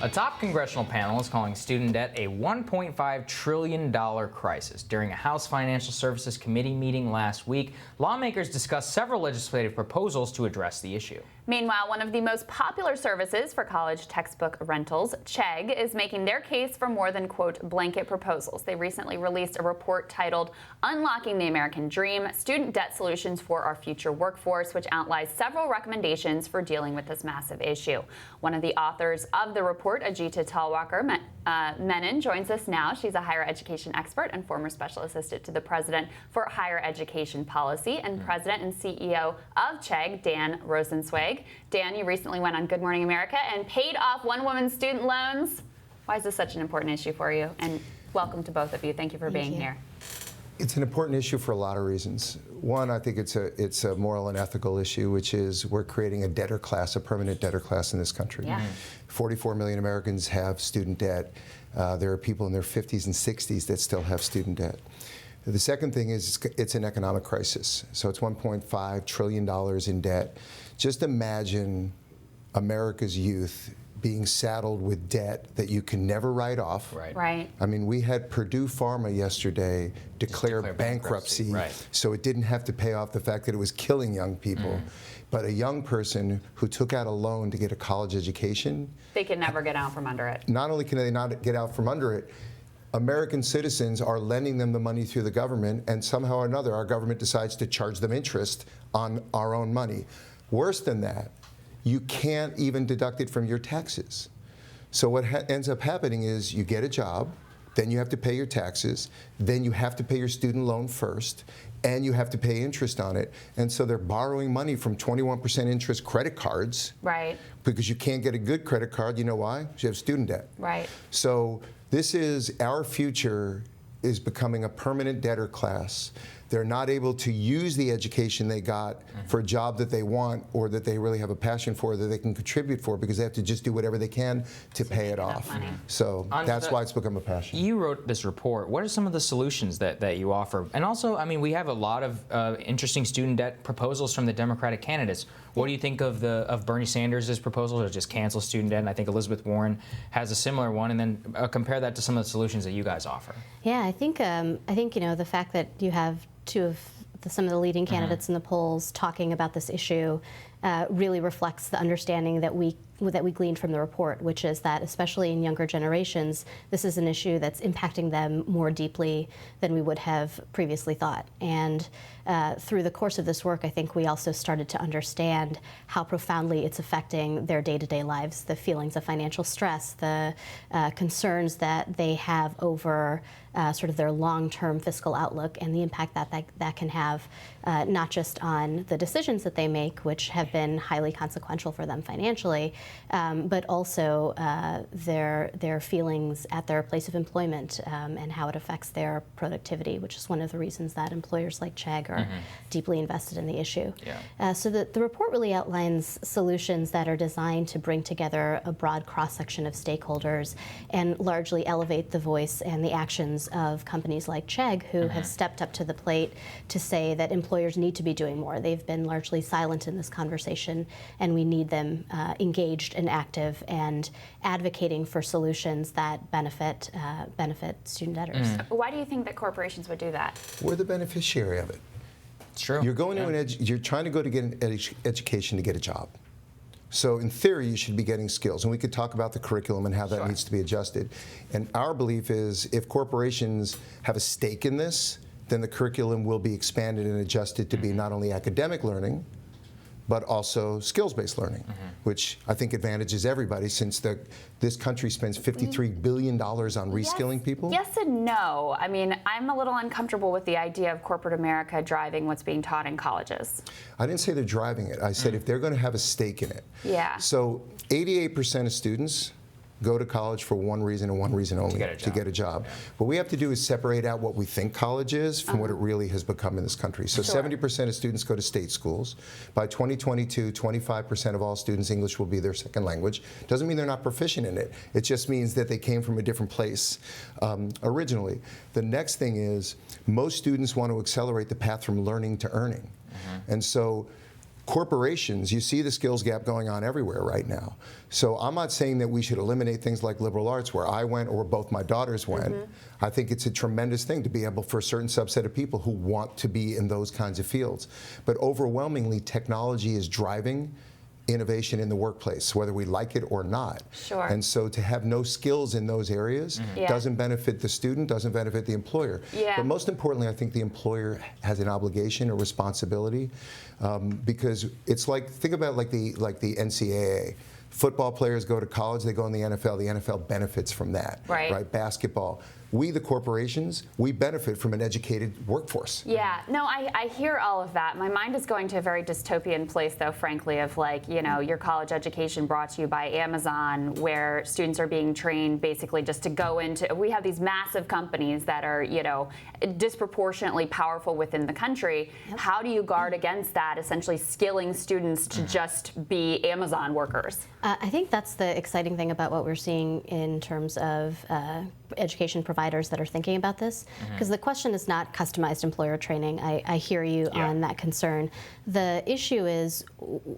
A top congressional panel is calling student debt a $1.5 trillion crisis. During a House Financial Services Committee meeting last week, lawmakers discussed several legislative proposals to address the issue. Meanwhile, one of the most popular services for college textbook rentals, Chegg, is making their case for more than, quote, blanket proposals. They recently released a report titled Unlocking the American Dream, Student Debt Solutions for Our Future Workforce, which outlines several recommendations for dealing with this massive issue. One of the authors of the report, Ajita Talwalkar Menon, joins us now. She's a higher education expert and former special assistant to the president for higher education policy and president and CEO of Chegg, Dan Rosenzweig. Dan, you recently went on Good Morning America and paid off one woman's student loans. Why is this such an important issue for you? And welcome to both of you. Thank you for being here. It's an important issue for a lot of reasons. One, I think it's a moral and ethical issue, which is we're creating a debtor class, a permanent debtor class in this country. Yeah. 44 million Americans have student debt. There are people in their 50s and 60s that still have student debt. The second thing is it's an economic crisis. So it's $1.5 trillion in debt. Just imagine America's youth being saddled with debt that you can never write off. Right. I mean, we had Purdue Pharma yesterday declare bankruptcy, right. So it didn't have to pay off the fact that it was killing young people. But a young person who took out a loan to get a college education, They can never get out from under it. not only can they not get out from under it, American citizens are lending them the money through the government, and somehow or another our government decides to charge them interest on our own money. Worse than that, you can't even deduct it from your taxes. So what ends up happening is you get a job, then you have to pay your taxes, then you have to pay your student loan first, and you have to pay interest on it. And so they're borrowing money from 21% interest credit cards. Right. Because you can't get a good credit card. You know why? Because you have student debt. Right. So this is our future is becoming a permanent debtor class. They're not able to use the education they got for a job that they want or that they really have a passion for, that they can contribute for, because they have to just do whatever they can to pay it off. So that's why it's become a passion. You wrote this report. What are some of the solutions that you offer? And also, I mean, we have a lot of interesting student debt proposals from the Democratic candidates. What do you think of Bernie Sanders' proposal to just cancel student debt? And I think Elizabeth Warren has a similar one. And then compare that to some of the solutions that you guys offer. Yeah, I think you know, the fact that you have some of the leading candidates in the polls talking about this issue really reflects the understanding that we gleaned from the report, which is that especially in younger generations, this is an issue that's impacting them more deeply than we would have previously thought. And through the course of this work, I think we also started to understand how profoundly it's affecting their day-to-day lives, the feelings of financial stress, the concerns that they have over sort of their long-term fiscal outlook, and the impact that can have not just on the decisions that they make, which have been highly consequential for them financially, but also their feelings at their place of employment and how it affects their productivity, which is one of the reasons that employers like Chegg are deeply invested in the issue. Yeah. So the report really outlines solutions that are designed to bring together a broad cross-section of stakeholders and largely elevate the voice and the actions of companies like Chegg, who have stepped up to the plate to say that employers need to be doing more. They've been largely silent in this conversation, and we need them engaged and active and advocating for solutions that benefit student debtors. Why do you think that corporations would do that? We're the beneficiary of it. It's true. You're going to you're trying to go to get an education to get a job. So in theory, you should be getting skills. And we could talk about the curriculum and how that needs to be adjusted. And our belief is if corporations have a stake in this, then the curriculum will be expanded and adjusted to be not only academic learning, but also skills-based learning, which I think advantages everybody, since this country spends $53 billion on reskilling people. Yes and no. I mean, I'm a little uncomfortable with the idea of corporate America driving what's being taught in colleges. I didn't say they're driving it. I said if they're going to have a stake in it. Yeah. So 88% of students go to college for one reason and one reason only, to get a job. What we have to do is separate out what we think college is from what it really has become in this country. So 70% of students go to state schools. By 2022, 25% of all students, English will be their second language. Doesn't mean they're not proficient in it. It just means that they came from a different place originally. The next thing is most students want to accelerate the path from learning to earning. And so corporations, you see the skills gap going on everywhere right now. So I'm not saying that we should eliminate things like liberal arts where I went or both my daughters went. I think it's a tremendous thing to be able for a certain subset of people who want to be in those kinds of fields. But overwhelmingly, technology is driving innovation in the workplace, whether we like it or not. Sure. And so to have no skills in those areas doesn't benefit the student, doesn't benefit the employer. Yeah. But most importantly, I think the employer has an obligation, a responsibility, because it's like, think about like the NCAA. Football players go to college, they go in the NFL. The NFL benefits from that. Right. Basketball. We, the corporations, we benefit from an educated workforce. Yeah, no, I hear all of that. My mind is going to a very dystopian place, though, frankly, of like, you know, your college education brought to you by Amazon, where students are being trained basically just to go into, we have these massive companies that are, you know, disproportionately powerful within the country. How do you guard against that, essentially skilling students to just be Amazon workers? I think that's the exciting thing about what we're seeing in terms of education providers that are thinking about this, because the question is not customized employer training. I hear you on that concern. The issue is,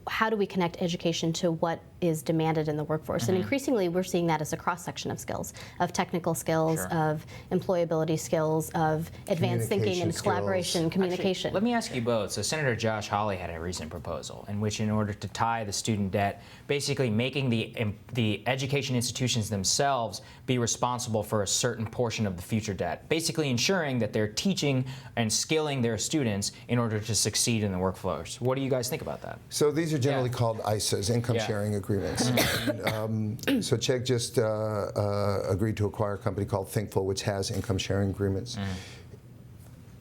how do we connect education to what is demanded in the workforce? And increasingly, we're seeing that as a cross-section of skills, of technical skills, of employability skills, of advanced thinking and collaboration, communication. Actually, let me ask you both. So Senator Josh Hawley had a recent proposal in which, in order to tie the student debt, basically making the education institutions themselves be responsible for a certain portion of the future debt, basically ensuring that they're teaching and skilling their students in order to succeed in the workforce. What do you guys think about that? So these are generally called ISAs, income sharing agreements. So Chegg just agreed to acquire a company called Thinkful, which has income sharing agreements.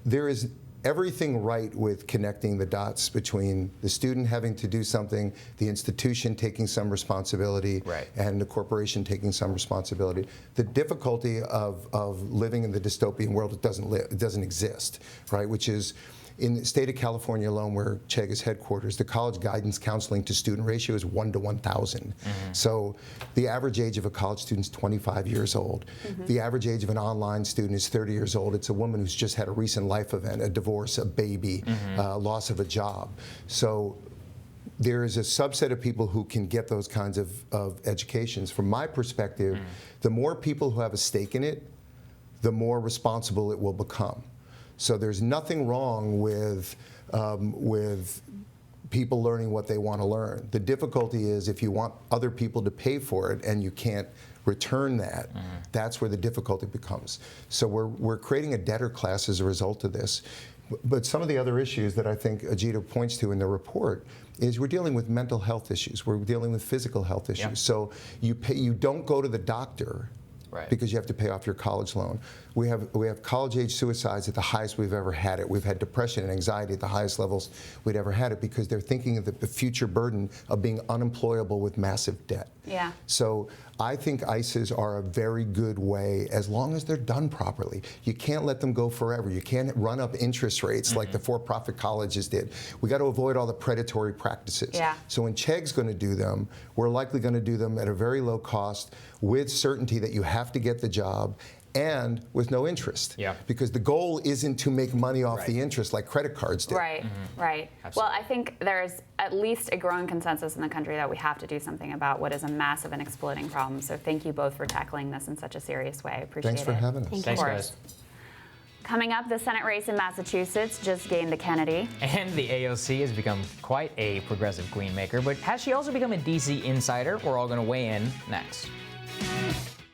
There is everything right with connecting the dots between the student having to do something, the institution taking some responsibility, and the corporation taking some responsibility. The difficulty of living in the dystopian world, it doesn't exist, right? Which is, in the state of California alone, where Chegg is headquarters, the college guidance counseling to student ratio is 1 to 1,000. So the average age of a college student is 25 years old. The average age of an online student is 30 years old. It's a woman who's just had a recent life event, a divorce, a baby, loss of a job. So there is a subset of people who can get those kinds of educations. From my perspective, the more people who have a stake in it, the more responsible it will become. So there's nothing wrong with people learning what they want to learn. The difficulty is if you want other people to pay for it and you can't return that, that's where the difficulty becomes. So we're creating a debtor class as a result of this. But some of the other issues that I think Ajita points to in the report is we're dealing with mental health issues. We're dealing with physical health issues. So you don't go to the doctor because you have to pay off your college loan. We have college-age suicides at the highest we've ever had it. We've had depression and anxiety at the highest levels we'd ever had it because they're thinking of the future burden of being unemployable with massive debt. So I think ISAs are a very good way as long as they're done properly. You can't let them go forever. You can't run up interest rates like the for-profit colleges did. We got to avoid all the predatory practices. So when Chegg's going to do them, we're likely going to do them at a very low cost with certainty that you have to get the job and with no interest. Because the goal isn't to make money off the interest like credit cards do. Right. Well, I think there's at least a growing consensus in the country that we have to do something about what is a massive and exploding problem. So thank you both for tackling this in such a serious way. I appreciate it. Thanks for having us. Thanks, guys. Coming up, the Senate race in Massachusetts just gained a Kennedy. And the AOC has become quite a progressive queen maker, but has she also become a DC insider? We're all going to weigh in next.